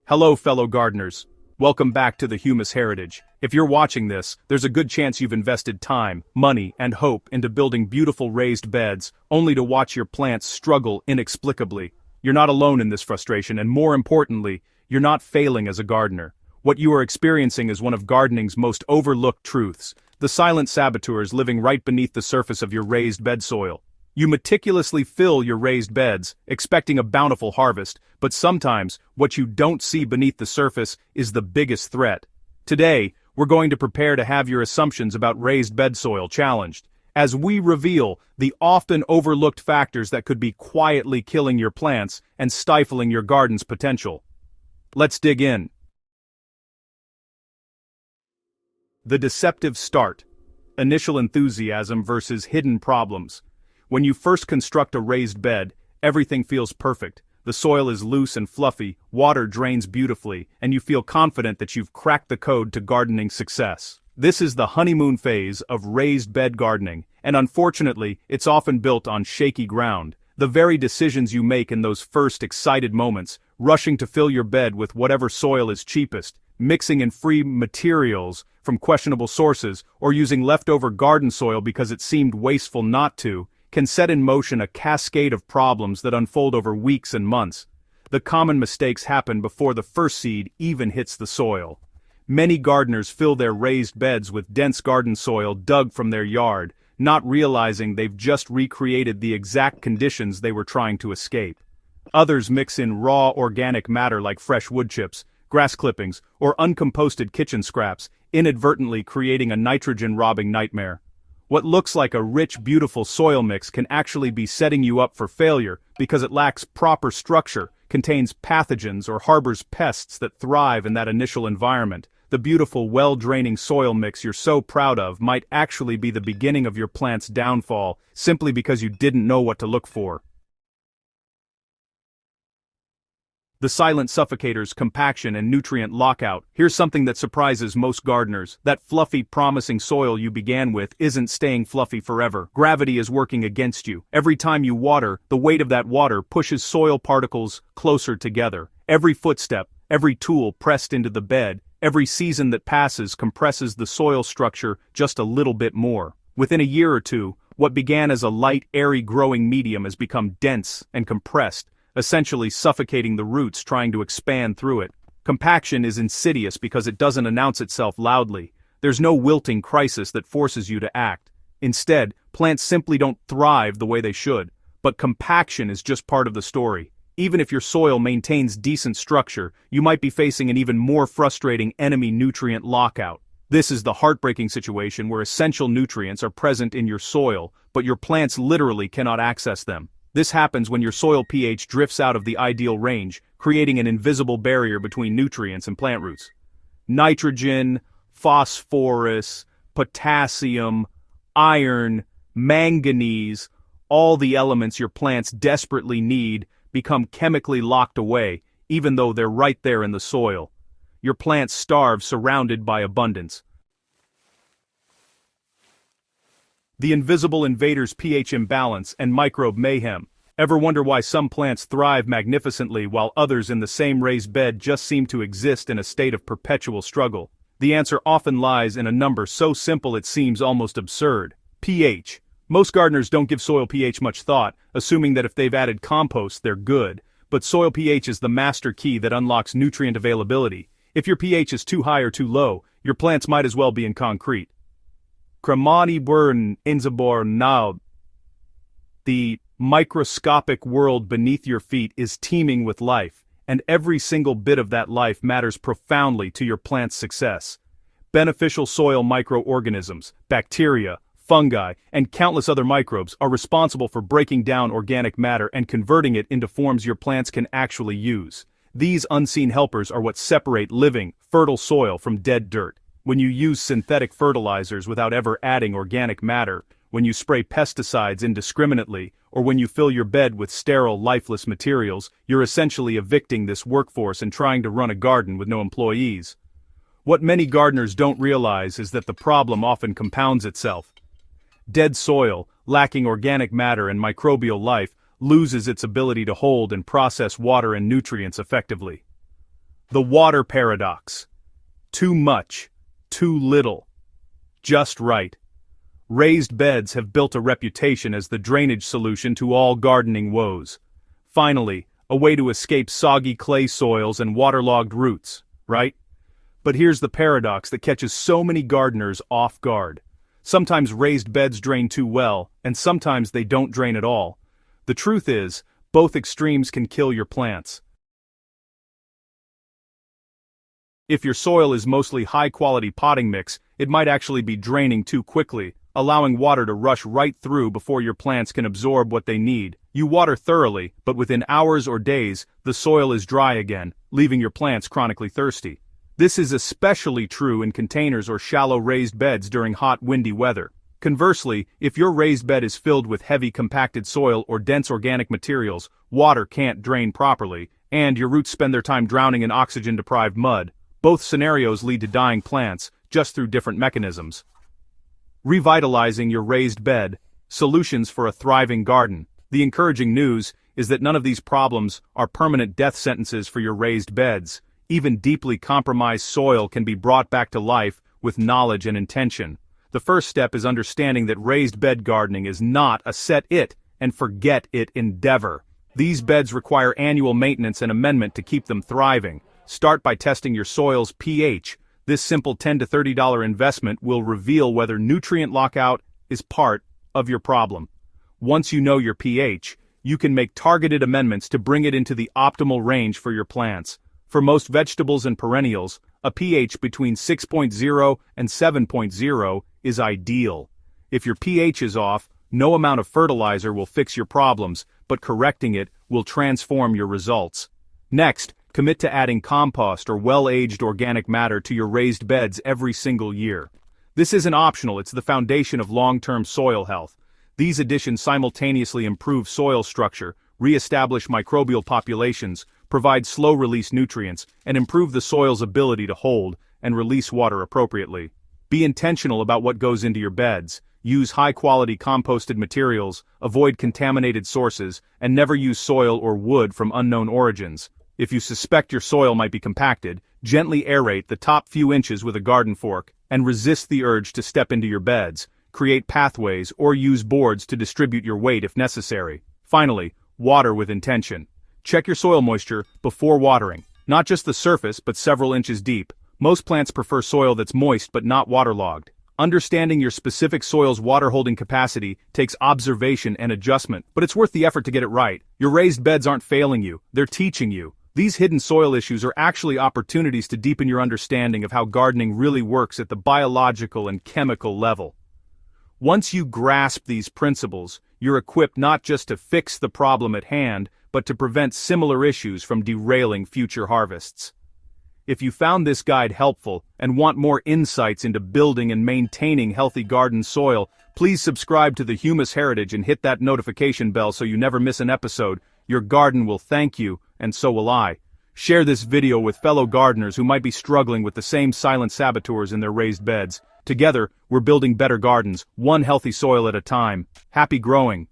Hello, fellow gardeners. Welcome back to the Humus Heritage. If you're watching this, there's a good chance you've invested time, money, and hope into building beautiful raised beds, only to watch your plants struggle inexplicably. You're not alone in this frustration, and more importantly, you're not failing as a gardener. What you are experiencing is one of gardening's most overlooked truths, the silent saboteurs living right beneath the surface of your raised bed soil. You meticulously fill your raised beds, expecting a bountiful harvest, but sometimes, what you don't see beneath the surface is the biggest threat. Today, we're going to prepare to have your assumptions about raised bed soil challenged, as we reveal the often overlooked factors that could be quietly killing your plants and stifling your garden's potential. Let's dig in. The deceptive start. Initial enthusiasm versus hidden problems. When you first construct a raised bed, everything feels perfect. The soil is loose and fluffy, water drains beautifully, and you feel confident that you've cracked the code to gardening success. This is the honeymoon phase of raised bed gardening, and unfortunately, it's often built on shaky ground. The very decisions you make in those first excited moments, rushing to fill your bed with whatever soil is cheapest, mixing in free materials from questionable sources, or using leftover garden soil because it seemed wasteful not to, can set in motion a cascade of problems that unfold over weeks and months. The common mistakes happen before the first seed even hits the soil. Many gardeners fill their raised beds with dense garden soil dug from their yard, not realizing they've just recreated the exact conditions they were trying to escape. Others mix in raw organic matter like fresh wood chips, grass clippings, or uncomposted kitchen scraps, inadvertently creating a nitrogen-robbing nightmare. What looks like a rich, beautiful soil mix can actually be setting you up for failure because it lacks proper structure, contains pathogens, or harbors pests that thrive in that initial environment. The beautiful, well-draining soil mix you're so proud of might actually be the beginning of your plant's downfall, simply because you didn't know what to look for. The silent suffocators, compaction, and nutrient lockout. Here's something that surprises most gardeners. That fluffy, promising soil you began with isn't staying fluffy forever. Gravity is working against you. Every time you water, the weight of that water pushes soil particles closer together. Every footstep, every tool pressed into the bed, every season that passes compresses the soil structure just a little bit more. Within a year or two, what began as a light, airy growing medium has become dense and compressed, essentially suffocating the roots trying to expand through it. Compaction is insidious because it doesn't announce itself loudly. There's no wilting crisis that forces you to act. Instead, plants simply don't thrive the way they should. But compaction is just part of the story. Even if your soil maintains decent structure, you might be facing an even more frustrating enemy nutrient lockout. This is the heartbreaking situation where essential nutrients are present in your soil, but your plants literally cannot access them. This happens when your soil pH drifts out of the ideal range, creating an invisible barrier between nutrients and plant roots. Nitrogen, phosphorus, potassium, iron, manganese, all the elements your plants desperately need become chemically locked away, even though they're right there in the soil. Your plants starve surrounded by abundance. The invisible invaders, pH imbalance, and microbe mayhem. Ever wonder why some plants thrive magnificently while others in the same raised bed just seem to exist in a state of perpetual struggle? The answer often lies in a number so simple it seems almost absurd. pH. Most gardeners don't give soil pH much thought, assuming that if they've added compost, they're good. But soil pH is the master key that unlocks nutrient availability. If your pH is too high or too low, your plants might as well be in concrete. Kramani burn inzabor now. The microscopic world beneath your feet is teeming with life, and every single bit of that life matters profoundly to your plant's success. Beneficial soil microorganisms, bacteria, fungi, and countless other microbes are responsible for breaking down organic matter and converting it into forms your plants can actually use. These unseen helpers are what separate living, fertile soil from dead dirt. When you use synthetic fertilizers without ever adding organic matter, when you spray pesticides indiscriminately, or when you fill your bed with sterile, lifeless materials, you're essentially evicting this workforce and trying to run a garden with no employees. What many gardeners don't realize is that the problem often compounds itself. Dead soil, lacking organic matter and microbial life, loses its ability to hold and process water and nutrients effectively. The water paradox. Too much, too little, just right. Raised beds have built a reputation as the drainage solution to all gardening woes. Finally, a way to escape soggy clay soils and waterlogged roots, right? But here's the paradox that catches so many gardeners off guard. Sometimes raised beds drain too well, and sometimes they don't drain at all. The truth is, both extremes can kill your plants. If your soil is mostly high-quality potting mix, it might actually be draining too quickly, allowing water to rush right through before your plants can absorb what they need. You water thoroughly, but within hours or days, the soil is dry again, leaving your plants chronically thirsty. This is especially true in containers or shallow raised beds during hot, windy weather. Conversely, if your raised bed is filled with heavy compacted soil or dense organic materials, water can't drain properly, and your roots spend their time drowning in oxygen-deprived mud. Both scenarios lead to dying plants, just through different mechanisms. Revitalizing your raised bed, solutions for a thriving garden. The encouraging news is that none of these problems are permanent death sentences for your raised beds. Even deeply compromised soil can be brought back to life with knowledge and intention. The first step is understanding that raised bed gardening is not a set it and forget it endeavor. These beds require annual maintenance and amendment to keep them thriving. Start by testing your soil's pH. This simple $10 to $30 investment will reveal whether nutrient lockout is part of your problem. Once you know your pH, you can make targeted amendments to bring it into the optimal range for your plants. For most vegetables and perennials, a pH between 6.0 and 7.0 is ideal. If your pH is off, no amount of fertilizer will fix your problems, but correcting it will transform your results. Next, commit to adding compost or well-aged organic matter to your raised beds every single year. This isn't optional, it's the foundation of long-term soil health. These additions simultaneously improve soil structure, re-establish microbial populations, provide slow-release nutrients, and improve the soil's ability to hold and release water appropriately. Be intentional about what goes into your beds. Use high-quality composted materials, avoid contaminated sources, and never use soil or wood from unknown origins. If you suspect your soil might be compacted, gently aerate the top few inches with a garden fork, and resist the urge to step into your beds. Create pathways or use boards to distribute your weight if necessary. Finally, water with intention. Check your soil moisture before watering. Not just the surface, but several inches deep. Most plants prefer soil that's moist but not waterlogged. Understanding your specific soil's water-holding capacity takes observation and adjustment, but it's worth the effort to get it right. Your raised beds aren't failing you, they're teaching you. These hidden soil issues are actually opportunities to deepen your understanding of how gardening really works at the biological and chemical level. Once you grasp these principles, you're equipped not just to fix the problem at hand, but to prevent similar issues from derailing future harvests. If you found this guide helpful and want more insights into building and maintaining healthy garden soil, please subscribe to the Humus Heritage and hit that notification bell so you never miss an episode. Your garden will thank you, and so will I. Share this video with fellow gardeners who might be struggling with the same silent saboteurs in their raised beds. Together, we're building better gardens, one healthy soil at a time. Happy growing!